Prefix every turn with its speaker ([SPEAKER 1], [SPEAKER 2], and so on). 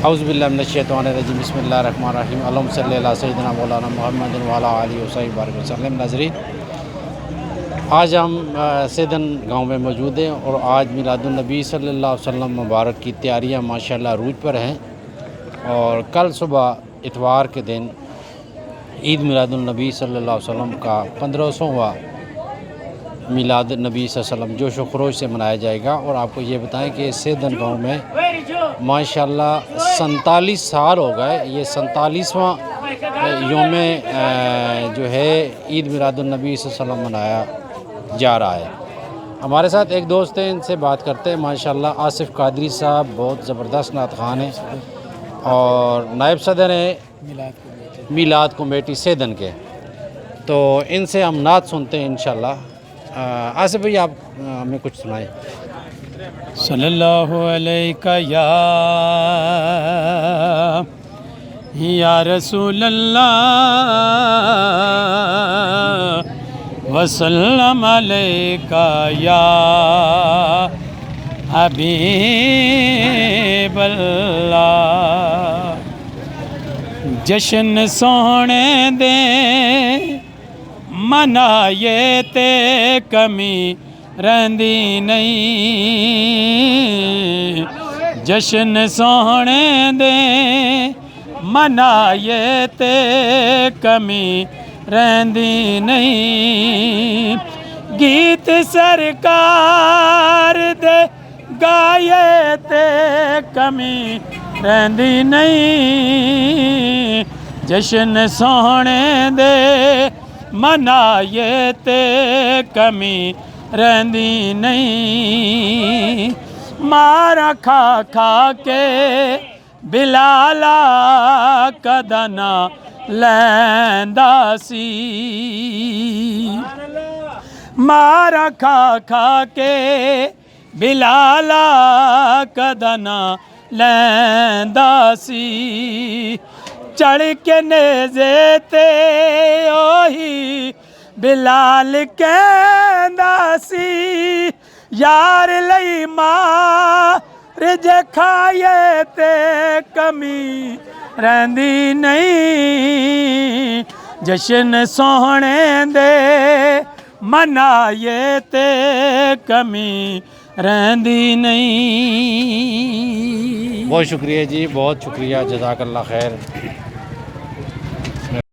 [SPEAKER 1] औज़ुबिल्लाहिमिनश्शैतानिर्रजीम बिस्मिल्लाहिर्रहमानिर्रहीम अल्लाहुम्मा सल्लि अला सय्यिदिना मौलाना मुहम्मद व अला आलिहि व सह्बिहि बारिक वसल्लम। नाज़रीन, आज हम सेदन गांव में मौजूद हैं और आज मिलादुन्नबी सल्लल्लाहु अलैहि वसल्लम मुबारक की तैयारियां माशाअल्लाह अरूज पर हैं। और कल सुबह इतवार के दिन ईद मिलादुन्नबी सल्लल्लाहु अलैहि वसल्लम का 1500वां मिलाद नबी सल्लल्लाहु अलैहि वसल्लम जोश व खरोश से मनाया जाएगा। और आपको ये बताएं कि सेदन गांव में माशाअल्लाह 47 साल हो गए, ये 47वां योम जो है ईद मिलादुन्नबी सल्लल्लाहु अलैहि वसल्लम मनाया जा रहा है। हमारे साथ एक दोस्त हैं, इनसे बात करते हैं। माशाअल्लाह आसिफ कादरी साहब बहुत ज़बरदस्त नात ख़ान हैं और नायब सदर हैं मिलाद कमेटी सेदन के। तो इनसे हम नात सुनते हैं इंशाअल्लाह। आसिफ भाई, आप हमें कुछ सुनाएं।
[SPEAKER 2] सल्लल्लाहु अलैका या रसूल अल्लाह वसल्लम अलैका या हबीब अल्लाह। जश्न सोहने दे मनाए ते कमी रहंदी नहीं। जश्न सोहने दे मनाए ते कमी रहंदी नहीं। गीत सरकार दे गाए ते कमी रहंदी नहीं। जश्न सोहने दे मनाए ते कमी रहंदी नहीं। मारा खा खा के बिलाला कदना लैंदा सी। मारा खा खा के बिलाला कदना लैंदा सी। चढ़ के नेज़े ते ओही बिलाल कहंदा सी। यार लई मार जे खाए ते कमी रहंदी नहीं। जश्न सोहने दे मनाए ते कमी रहंदी नहीं।
[SPEAKER 1] बहुत शुक्रिया जी, बहुत शुक्रिया, जज़ाकल्लाह खैर।